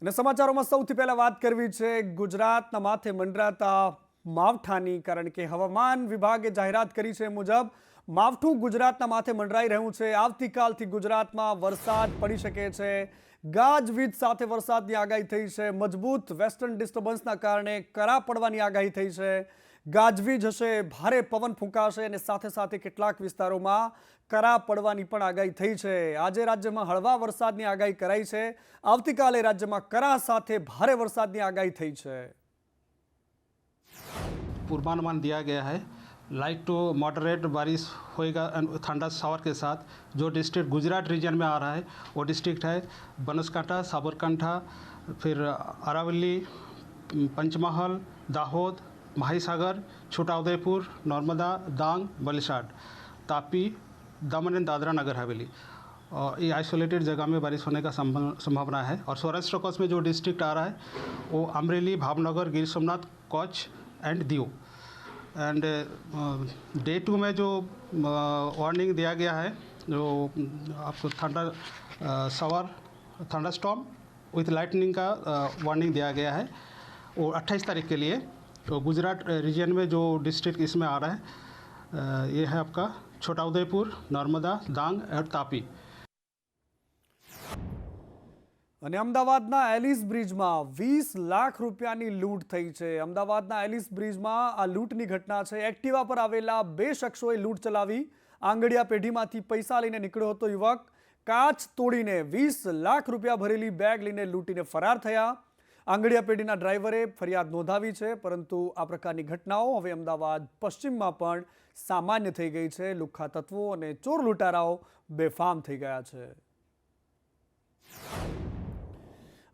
અને સમાચારોમાં સૌથી પહેલા વાત કરવી છે ગુજરાતના માથે મંડરાતા માવઠાની, કારણ કે હવામાન વિભાગે જાહેરાત કરી છે મુજબ માવઠું ગુજરાતના માથે મંડરાઈ રહ્યું છે। આવતીકાલથી ગુજરાતમાં વરસાદ પડી શકે છે। ગાજવીજ સાથે વરસાદની આગાહી થઈ છે। મજબૂત વેસ્ટર્ન ડિસ્ટર્બન્સના કારણે કરા પડવાની આગાહી થઈ છે। ગાજવીજ હશે, ભારે પવન ફૂંકાશે અને સાથે સાથે કેટલાક વિસ્તારોમાં કરા પડવાની પણ આગાહી થઈ છે। આજે રાજ્યમાં હળવા વરસાદની આગાહી કરાઈ છે। આવતીકાલે રાજ્યમાં કરા સાથે ભારે વરસાદની આગાહી થઈ છે। पूर्वानुमान दिया गया है लाइट टू मॉडरेट बारिश होएगा ठंडा शावर के साथ। जो डिस्ट्रिक्ट गुजरात रीजन में आ रहा है वो डिस्ट्रिक्ट है बनासकांठा, साबरकांठा, फिर अरावली, पंचमहल, दाहोद, महासागर, छोटाउदेपुर, नर्मदा, डांग, वलसाड, तापी, दमन एंड दादरा नगर हवेली। और ये आइसोलेटेड जगह में बारिश होने का संभावना है। और सौराष्ट्र कच्छ में जो डिस्ट्रिक्ट आ रहा है वो Amreli, Bhavnagar, Gir Somnath, Kutch and Diu. And day 2 में जो वार्निंग दिया गया है, जो आपको shower, thunder storm with lightning का वार्निंग दिया गया है वो 28 तारीख के लिए। तो गुजरात रीजन में जो डिस्ट्रिक्ट इसमें आ रहा है ये है आपका छोटाउदेपुर, नर्मदा, डांग और तापी। અને અમદાવાદના એલિસ બ્રિજમાં 20 લાખ રૂપિયાની લૂંટ થઈ છે। અમદાવાદના એલિસ બ્રિજમાં આ લૂંટની ઘટના છે। એક્ટિવા પર આવેલા 2 શખ્સોએ લૂંટ ચલાવી। આંગડિયા પેઢીમાંથી પૈસા લઈને નીકળ્યો હતો યુવક। કાચ તોડીને 20 લાખ રૂપિયા ભરેલી બેગ લઈને લૂંટીને ફરાર થયા। આંગડિયા પેઢીના ડ્રાઈવરે ફરિયાદ નોંધાવી છે, પરંતુ આ પ્રકારની ઘટનાઓ હવે અમદાવાદ પશ્ચિમમાં પણ સામાન્ય થઈ ગઈ છે। લુખ્ખા તત્વો અને ચોર લૂંટારાઓ બેફામ થઈ ગયા છે।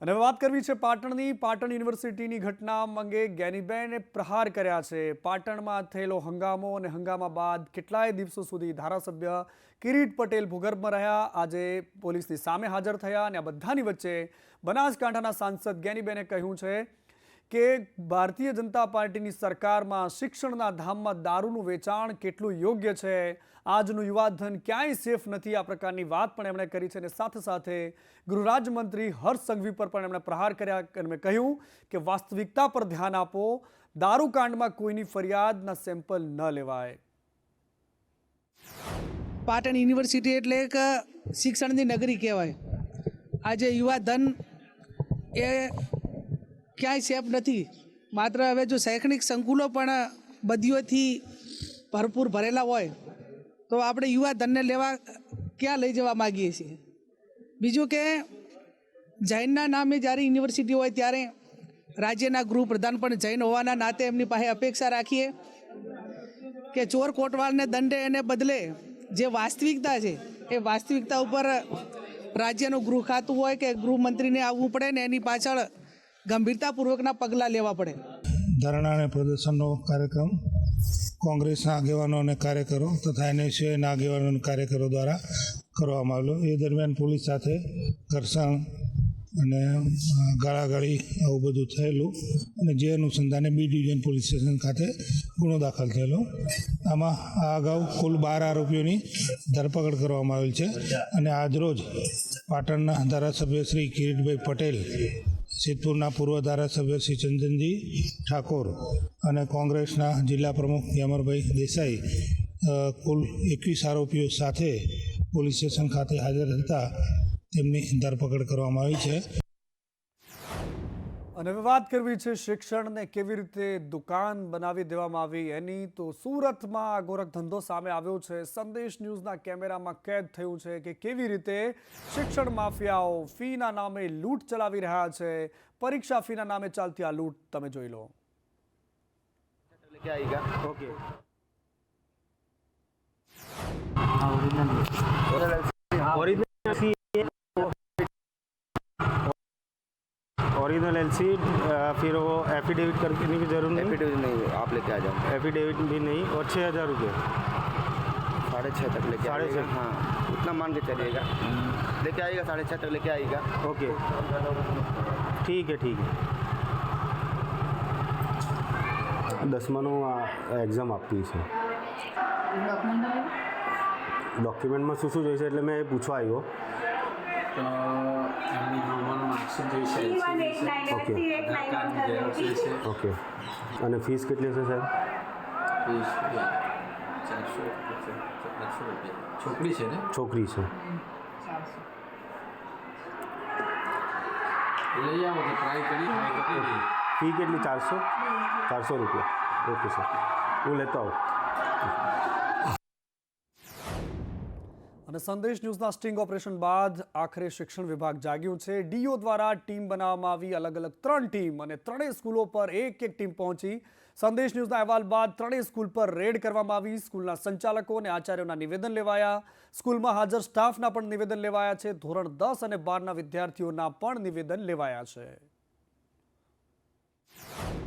અને હવે વાત કરવી છે પાટણની। પાટણ યુનિવર્સિટીની ઘટના અંગે જ્ઞાનીબેને પ્રહાર કર્યા છે। પાટણમાં થયેલો હંગામો અને હંગામા બાદ કેટલાય દિવસો સુધી ધારાસભ્ય કિરીટ પટેલ ભૂગર્ભમાં રહ્યા। આજે પોલીસની સામે હાજર થયા અને આ બધાની વચ્ચે બનાસકાંઠાના સાંસદ જ્ઞાનીબેને કહ્યું છે કે ભારતીય જનતા પાર્ટીની સરકારમાં શિક્ષણના ધામમાં દારૂનું વેચાણ કેટલું યોગ્ય છે। આજનું યુવાધન ક્યાંય સેફ નથી। આ પ્રકારની વાત પણ એમણે કરી છે। અને સાથે સાથે ગૃહરાજ્યમંત્રી હર્ષ સંઘવી પર પણ એમણે પ્રહાર કર્યા અને કહ્યું કે વાસ્તવિકતા પર ધ્યાન આપો। દારૂકાંડમાં કોઈની ફરિયાદના સેમ્પલ ન લેવાય। પાટણ યુનિવર્સિટી એટલે એક શિક્ષણની નગરી કહેવાય। આજે યુવાધન એ ક્યાંય સેફ નથી। માત્ર હવે જો શૈક્ષણિક સંકુલો પણ બદીઓથી ભરપૂર ભરેલા હોય તો આપણે યુવાધનને લેવા ક્યાં લઈ જવા માગીએ છીએ। બીજું કે જૈનના નામે જ્યારે યુનિવર્સિટી હોય ત્યારે રાજ્યના ગૃહપ્રધાન પણ જૈન હોવાના નાતે એમની પાસે અપેક્ષા રાખીએ કે ચોર કોટવાલને દંડે એને બદલે જે વાસ્તવિકતા છે એ વાસ્તવિકતા ઉપર રાજ્યનું ગૃહ ખાતું હોય કે ગૃહમંત્રીને આવવું પડે ને એની પાછળ ગંભીરતાપૂર્વકના પગલાં લેવા પડે। ધરણા અને પ્રદર્શનનો કાર્યક્રમ કોંગ્રેસના આગેવાનો અને કાર્યકરો તથા એનએસયુના આગેવાનો અને કાર્યકરો દ્વારા કરવામાં આવેલો। એ દરમિયાન પોલીસ સાથે ઘર્ષણ અને ગાળાગાળી આવું બધું થયેલું અને જે અનુસંધાને બી ડિવિઝન પોલીસ સ્ટેશન ખાતે ગુનો દાખલ થયેલો। આમાં આ અગાઉ કુલ 12 આરોપીઓની ધરપકડ કરવામાં આવેલ છે। અને આજરોજ પાટણના ધારાસભ્ય શ્રી કિરીટભાઈ પટેલ, સિદ્ધપુરના પૂર્વ ધારાસભ્ય શ્રી ચંદનજી ઠાકોર અને કોંગ્રેસના જિલ્લા પ્રમુખ યમરભાઈ દેસાઈ કુલ 21 આરોપીઓ સાથે પોલીસ સ્ટેશન ખાતે હાજર હતા તેમની ધરપકડ કરવામાં આવી છે। અને હવે વાત કરવી છે શિક્ષણને કેવી રીતે દુકાન બનાવી દેવામાં આવી એની। તો સુરતમાં આ ગોરખ ધંધો સામે આવ્યો છે। સંદેશ ન્યૂઝના કેમેરામાં કેદ થયું છે કે કેવી રીતે શિક્ષણ માફિયાઓ ફીના નામે લૂંટ ચલાવી રહ્યા છે। પરીક્ષા ફીના નામે ચાલતી આ લૂંટ તમે જોઈ લો। ओरिजिनल एलसी, फिर वो एफिडेविट करने की जरूरत नहीं। एफिडेविट नहीं, आप लेके आ जाओ। एफिडेविट भी नहीं। और 6,000 रुपये 6.5 तक लेके आइएगा। 6.5 हाँ, उतना मान के चलिएगा। लेके आइएगा 6.5 तक लेके आइएगा। ओके, ठीक है ठीक है। 10માનું આ એક્ઝામ આપવી છે। ડોક્યુમેન્ટમાં શું શું જોઈશે એટલે મેં પૂછવા આવ્યો। તો એમની નોર્મલ માર્કશીટ જોઈશે ઓકે આધાર કાર્ડની ઝેરોક્ષ જોઈશે ઓકે અને ફીસ કેટલી હશે સાહેબ? ફીસ 400 રૂપિયા છોકરી છે ને છોકરી છે. લઈ આવો તો ટ્રાય કરી કેટલી ફી કેટલી? 400 રૂપિયા. ઓકે સર, હું લેતો આવું. અને સંદેશ ન્યૂઝના સ્ટિંગ ઓપરેશન બાદ આખરે શિક્ષણ વિભાગ જાગ્યું છે. ડીઓ દ્વારા ટીમ બનાવવામાં આવી, અલગ અલગ 3 ટીમ અને 3 સ્કૂલો પર એક ટીમ પહોંચી. સંદેશ ન્યૂઝના અહેવાલ બાદ 3 સ્કૂલ પર રેડ કરવામાં આવી. સ્કૂલના સંચાલકો અને આચાર્યોના નિવેદન લેવાયા. સ્કૂલમાં હાજર સ્ટાફના પણ નિવેદન લેવાયા છે. ધોરણ 10 અને 12ના વિદ્યાર્થીઓના પણ નિવેદન લેવાયા છે.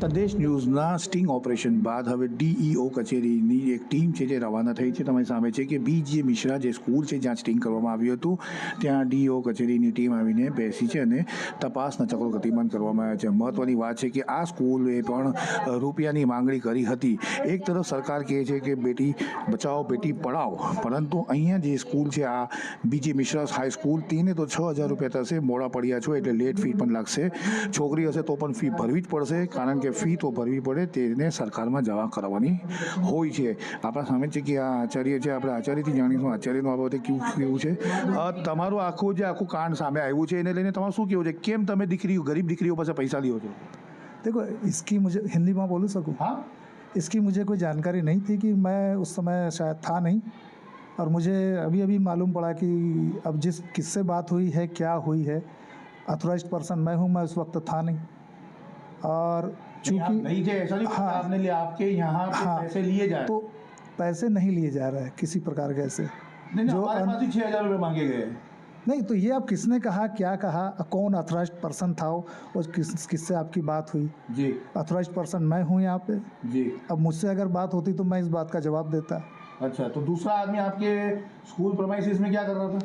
સંદેશ ન્યૂઝના સ્ટિંગ ઓપરેશન બાદ હવે ડીઈઓ કચેરીની એક ટીમ છે જે રવાના થઈ છે. તમારી સામે છે કે બીજી મિશ્રા જે સ્કૂલ છે જ્યાં સ્ટિંગ કરવામાં આવ્યું હતું ત્યાં ડીઈઓ કચેરીની ટીમ આવીને બેસી છે અને તપાસના ચક્રો ગતિમાન કરવામાં આવ્યા છે. મહત્વની વાત છે કે આ સ્કૂલે પણ રૂપિયાની માંગણી કરી હતી. એક તરફ સરકાર કહે છે કે બેટી બચાવો બેટી પઢાઓ, પરંતુ અહીંયા જે સ્કૂલ છે આ બીજી મિશ્રા હાઈસ્કૂલ તેને તો 6,000 રૂપિયા થશે. મોડા પડ્યા છો એટલે લેટ ફી પણ લાગશે. છોકરી હશે તો પણ ફી ભરવી જ પડશે, કારણ કે ફી તો ભરવી પડે, તેને સરકારમાં જમા કરાવવાની હોય છે. આપણા સામે છે કે આ આચાર્ય છે, આપણે આચાર્યથી જાણીશું આચાર્યનું આ બાબતે કેવું છે. તમારું આખું કાંડ સામે આવ્યું છે એને લઈને તમારું શું કહેવું છે? કેમ તમે ગરીબ દીકરીઓ પાસે પૈસા લ્યો છો? देखो इसकी मुझे हिंदी में बोलूँ सकूँ? हाँ, इसकी मुझे कोई जानकारी नहीं थी कि मैं उस समय शायद था नहीं, और मुझे अभी मालूम पड़ा कि अब जिस किससे बात हुई है क्या हुई है, अथोराइज्ड पर्सन मैं हूँ, मैं उस वक्त था नहीं. और चूँकि नहीं थे ऐसा नहीं, हाँ, आपने लिए आपके यहाँ पे हाँ, पैसे लिए जा रहे तो पैसे नहीं लिए जा रहे हैं किसी प्रकार के ऐसे. नहीं, जो हमारे पास ही 6,000 रुपये मांगे गए. नहीं, तो ये आप किसने कहा, क्या कहा, कौन अथोराइज्ड पर्सन था वो, और किससे आपकी बात हुई? जी अथोराइज्ड पर्सन मैं हूँ यहाँ पे. जी. अब मुझसे अगर बात होती तो मैं इस बात का जवाब देता. अच्छा, तो दूसरा आदमी आपके स्कूल प्रेमाइसिस में क्या कर रहा था?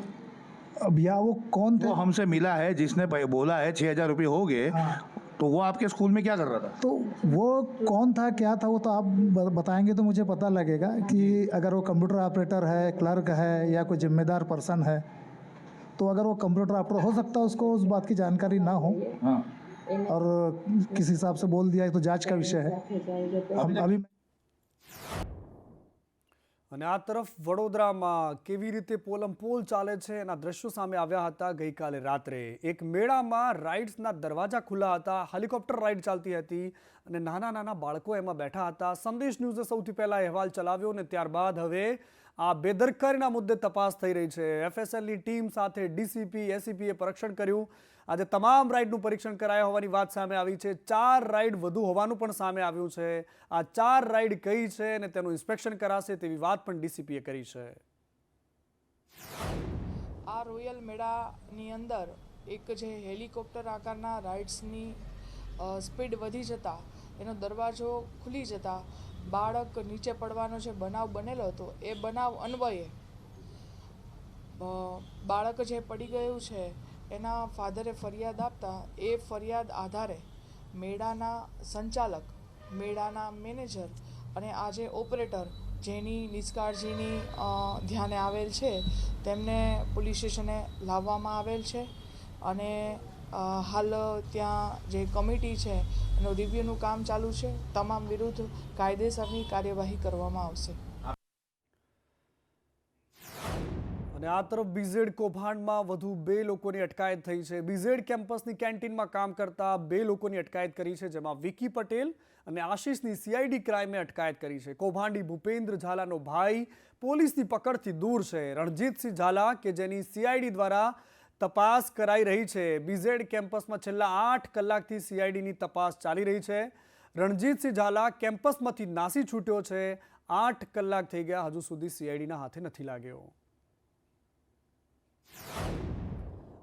अब या वो कौन थे? वो हमसे मिला है, जिसने बोला है 6,000 रुपये हो गए, तो वो आपके स्कूल में क्या कर रहा था? तो वो कौन था क्या था वो तो आप बताएंगे तो मुझे पता लगेगा कि अगर वो कंप्यूटर ऑपरेटर है, क्लर्क है, या कोई जिम्मेदार पर्सन है, तो अगर वो कंप्यूटर ऑपरेटर हो सकता है उसको उस बात की जानकारी ना हो, हाँ, और किस हिसाब से बोल दिया तो जांच का विषय है. हम अभी અને આ તરફ વડોદરામાં કેવી રીતે પોલમપોલ ચાલે છે એના દ્રશ્યો સામે આવ્યા હતા. ગઈકાલે રાત્રે એક મેળામાં રાઇડ્સના દરવાજા ખુલ્લા હતા, હેલિકોપ્ટર રાઇડ ચાલતી હતી અને નાના નાના બાળકો એમાં બેઠા હતા. સંદેશ ન્યૂઝે સૌથી પહેલા અહેવાલ ચલાવ્યો અને ત્યારબાદ હવે આ બેદરકારીના મુદ્દે તપાસ થઈ રહી છે. એફએસએલની ટીમ સાથે ડીસીપી એસીપીએ પરીક્ષણ કર્યું. આજે તમામ રાઇડનું પરીક્ષણ કરાયા હોવાની વાત સામે આવી છે. 4 રાઇડ વધુ હોવાનું પણ સામે આવ્યું છે. આ 4 રાઇડ કઈ છે અને તેનું ઇન્સ્પેક્શન કરાશે તેવી વાત પણ ડીસીપીએ કરી છે. આ રોયલ મેળાની અંદર એક જે હેલિકોપ્ટર આકારના રાઇડ્સની સ્પીડ વધી જતા એનો દરવાજો ખુલી જતા બાળક નીચે પડવાનો જે બનાવ બનેલો હતો એ બનાવ અન્વયે બાળક જે પડી ગયું છે એના ફાધરે ફરિયાદ આપતા એ ફરિયાદ આધારે મેળાના સંચાલક, મેળાના મેનેજર અને આ જે ઓપરેટર જેની નિષ્કાળજીની ધ્યાને આવેલ છે તેમને પોલીસ સ્ટેશને લાવવામાં આવેલ છે. અને હાલ ત્યાં જે કમિટી છે એનું રિવ્યૂનું કામ ચાલુ છે. તમામ વિરુદ્ધ કાયદેસરની કાર્યવાહી કરવામાં આવશે. અને આ તરફ બીઝેડ કૌભાંડમાં વધુ 2 લોકોની અટકાયત થઈ છે. બીઝેડ કેમ્પસની કેન્ટીનમાં કામ કરતા 2 લોકોની અટકાયત કરી છે, જેમાં વિકી પટેલ અને આશીષની સીઆઈડી ક્રાઇમે અટકાયત કરી છે. કૌભાંડી ભૂપેન્દ્ર ઝાલાનો ભાઈ પોલીસની પકડથી દૂર છે. રણજીતસિંહ ઝાલા કે જેની સીઆઈડી દ્વારા તપાસ કરાઈ રહી છે. બીઝેડ કેમ્પસમાં છેલ્લા 8 કલાકથી સીઆઈડીની તપાસ ચાલી રહી છે. રણજીતસિંહ ઝાલા કેમ્પસમાંથી નાસી છૂટ્યો છે. 8 કલાક થઈ ગયા, હજુ સુધી સીઆઈડીના હાથે નથી લાગ્યો.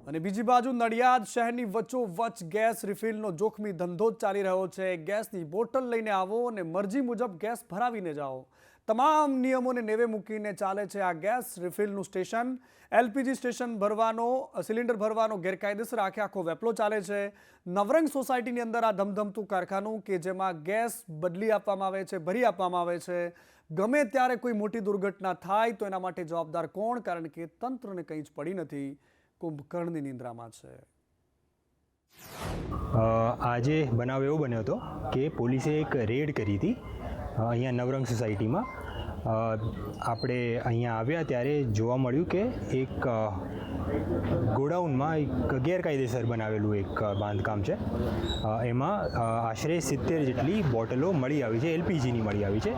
અને બીજી બાજુ નડિયાદ શહેરની વચ્ચોવચ્ચ ગેસ રિફિલનો જોખમી ધંધો ચાલી રહ્યો છે. ગેસની બોટલ લઈને આવો અને મરજી મુજબ ગેસ ભરાવીને જાઓ. તમામ નિયમોને નેવે મૂકીને ચાલે છે આ ગેસ રિફિલનું સ્ટેશન. એલપીજી સ્ટેશન ભરવાનો, સિલિન્ડર ભરવાનો ગેરકાયદેસર આખો વેપલો ચાલે છે. નવરંગ સોસાયટીની અંદર આ ધમધમતું કારખાનું કે જેમાં ગેસ બદલી આપવામાં આવે છે, ભરી આપવામાં આવે છે. ગમે ત્યારે કોઈ મોટી દુર્ઘટના થાય તો એના માટે જવાબદાર કોણ? કારણ કે તંત્રને કંઈ જ પડી નથી. કુંભકર્ણની નિંદ્રામાં છે. આજે બનાવ એવો બન્યો હતો કે પોલીસે એક રેડ કરી હતી અહીંયા નવરંગ સોસાયટીમાં. આપણે અહીંયા આવ્યા ત્યારે જોવા મળ્યું કે એક ગોડાઉનમાં એક ગેરકાયદેસર બનાવેલું એક બાંધકામ છે. એમાં આશરે 70 જેટલી બોટલો મળી આવી છે, LPGની મળી આવી છે.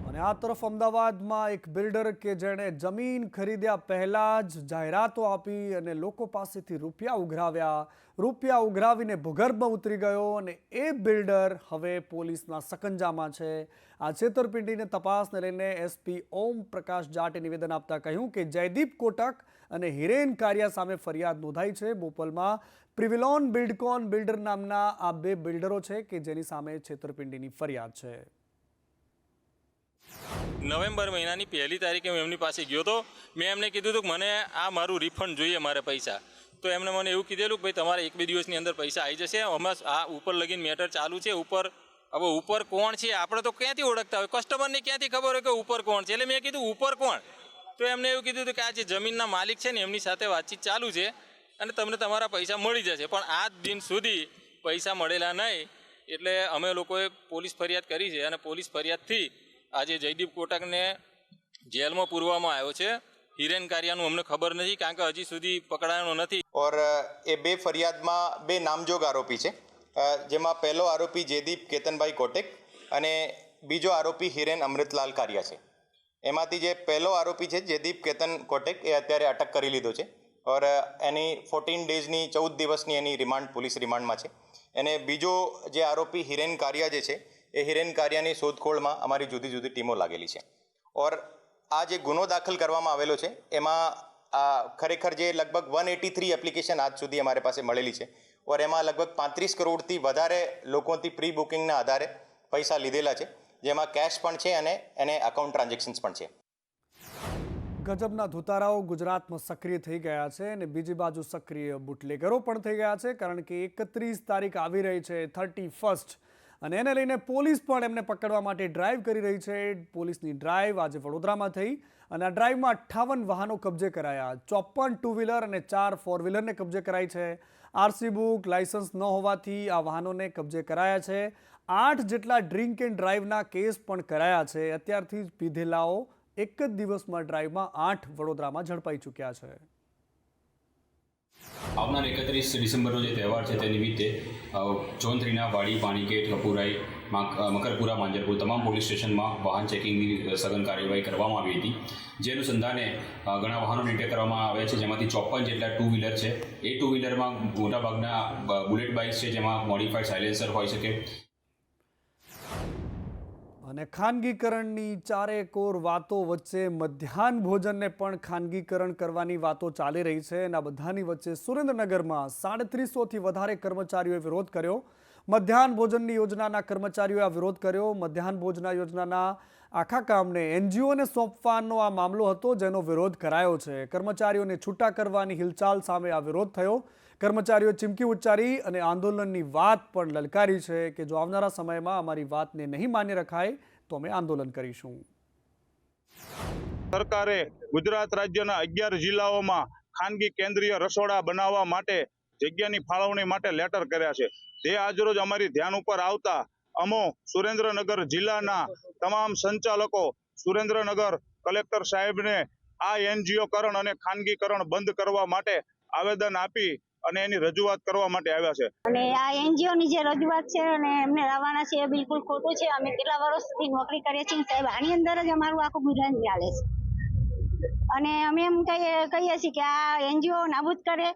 અને આ તરફ અમદાવાદમાં એક બિલ્ડર કે જેણે જમીન ખરીદ્યા પહેલાં જ જાહેરાતો આપી અને લોકો પાસેથી રૂપિયા ઉઘરાવીને ભૂગર્ભમાં ઉતરી ગયો અને એ બિલ્ડર હવે પોલીસના સકંજામાં છે. આ છેતરપિંડીની તપાસને લઈને SP ઓમ પ્રકાશ જાટે નિવેદન આપતા કહ્યું કે જયદીપ કોટક અને હિરેન કારિયા સામે ફરિયાદ નોંધાઈ છે. બોપલમાં પ્રિવિલોન બિલ્ડકોન બિલ્ડર નામના આ બે બિલ્ડરો છે કે જેની સામે છેતરપિંડીની ફરિયાદ છે. નવેમ્બર મહિનાની 1લી તારીખે હું એમની પાસે ગયો હતો. મેં એમને કીધું હતું કે મને આ મારું રિફંડ જોઈએ, મારે પૈસા. તો એમને મને એવું કીધેલું કે ભાઈ તમારે 1-2 દિવસની અંદર પૈસા આવી જશે. હમણાં આ ઉપર લગીને મેટર ચાલુ છે. હવે ઉપર કોણ છે આપણે તો ક્યાંથી ઓળખતા હોય, કસ્ટમરને ક્યાંથી ખબર હોય કે ઉપર કોણ છે. એટલે મેં કીધું ઉપર કોણ? તો એમને એવું કીધું હતું કે આ જે જમીનના માલિક છે ને એમની સાથે વાતચીત ચાલુ છે અને તમને તમારા પૈસા મળી જશે. પણ આજ દિન સુધી પૈસા મળેલા નહીં. એટલે અમે લોકોએ પોલીસ ફરિયાદ કરી છે અને પોલીસ ફરિયાદથી આજે જયદીપ કોટકને જેલમાં પૂરવામાં આવ્યો છે. હિરેન કારિયાનું અમને ખબર નથી કારણ કે હજી સુધી પકડાયો નથી. ઓર એ બે ફરિયાદમાં બે નામજોગ આરોપી છે, જેમાં પહેલો આરોપી જયદીપ કેતનભાઈ કોટેક અને બીજો આરોપી હિરેન અમૃતલાલ કારિયા છે. એમાંથી જે પહેલો આરોપી છે જયદીપ કેતન કોટેક એ અત્યારે અટક કરી લીધો છે ઓર એની 14 ડેઝની 14 દિવસની એની રિમાન્ડ પોલીસ રિમાન્ડમાં છે. અને બીજો જે આરોપી હિરેન કારિયા જે છે એ હિરેન કારિયાની શોધખોળમાં અમારી જુદી જુદી ટીમો લાગેલી છે. ઓર આ જે ગુનો દાખલ કરવામાં આવેલો છે એમાં ખરેખર જે લગભગ 183 એપ્લિકેશન આજ સુધી અમારી પાસે મળેલી છે ઓર એમાં લગભગ 35 કરોડથી વધારે લોકોથી પ્રી બુકિંગના આધારે પૈસા લીધેલા છે, જેમાં કેશ પણ છે અને એને અકાઉન્ટ ટ્રાન્ઝેક્શન્સ પણ છે. ગજબના ધુતારાઓ ગુજરાતમાં સક્રિય થઈ ગયા છે અને બીજી બાજુ સક્રિય બુટલેગરો પણ થઈ ગયા છે, કારણ કે 31 તારીખ આવી રહી છે, 31st, અને એને લઈને પોલીસ પણ એમને પકડવા માટે ડ્રાઈવ કરી રહી છે. પોલીસની ડ્રાઈવ આજે વડોદરામાં થઈ અને આ ડ્રાઈવમાં 58 વાહનો કબજે કરાયા, 54 ટુ વ્હીલર અને 4 4 વ્હીલરને કબજે કરાઈ છે. RC બુક લાયસન્સ ન હોવાથી આ વાહનોને કબજે કરાયા છે. 8 જેટલા ડ્રિંક એન્ડ ડ્રાઈવના કેસ પણ કરાયા છે. અત્યારથી જ પીધેલાઓ એક જ દિવસમાં ડ્રાઈવમાં 8 વડોદરામાં ઝડપાઈ ચૂક્યા છે. આવનાર 31 ડિસેમ્બરનો જે તહેવાર છે તે નિમિત્તે ઝોન 3ના વાડી, પાણીગેટ, કપુરાઈ, મકરપુરા, માંજરપુર તમામ પોલીસ સ્ટેશનમાં વાહન ચેકિંગની સઘન કાર્યવાહી કરવામાં આવી હતી. જે અનુસંધાને ઘણા વાહનો ડિટેક્ટ કરવામાં આવ્યા છે, જેમાંથી 54 જેટલા ટુ વ્હીલર છે. એ ટુ વ્હીલરમાં મોટાભાગના બુલેટ બાઇક્સ છે, જેમાં મોડિફાઈડ સાયલેન્સર હોઈ શકે. અને ખાનગીકરણની ચારેકોર વાતો વચ્ચે મધ્યાહન ભોજનને પણ ખાનગીકરણ કરવાની વાતો ચાલી રહી છે. અને આ બધાની વચ્ચે સુરેન્દ્રનગરમાં 3700થી વધારે કર્મચારીઓએ વિરોધ કર્યો. મધ્યાહન ભોજનની યોજનાના કર્મચારીઓએ આ વિરોધ કર્યો. મધ્યાહન ભોજન યોજનાના આખા કામને NGOને સોંપવાનો આ મામલો હતો, જેનો વિરોધ કરાયો છે. કર્મચારીઓને છૂટા કરવાની હિલચાલ સામે આ વિરોધ થયો. કર્મચારીઓ ચીમકી ઉચ્ચારી અને આંદોલનની વાત પણ લલકારી છે કે જો આવનારા સમયમાં અમારી વાતને નહીં માન્ય રખાય તો અમે આંદોલન કરીશું. સરકારે ગુજરાત રાજ્યના 11 જિલ્લાઓમાં ખાનગી કેન્દ્રીય રસોડા બનાવવા માટે જગ્યાની ફાળવણી માટે લેટર કર્યા છે. તે આજરોજ અમારી ધ્યાન ઉપર આવતા અમો સુરેન્દ્રનગર જિલ્લાના તમામ સંચાલકો સુરેન્દ્રનગર કલેક્ટર સાહેબને આ NGOકરણ અને ખાનગીકરણ બંધ કરવા માટે આવેદન આપી અને એની રજૂઆત કરવા માટે આવ્યા છે. અને આ NGOની જે રજૂઆત છે અને એમને લાવવાના છે એ બિલકુલ ખોટું છે. અમે કેટલા વર્ષ સુધી નોકરી કરીએ છીએ સાહેબ, આની અંદર જ અમારું આખું ગુજરાન ચાલે છે. અને અમે એમ કહીએ છીએ કે આ NGO નાબૂદ કરે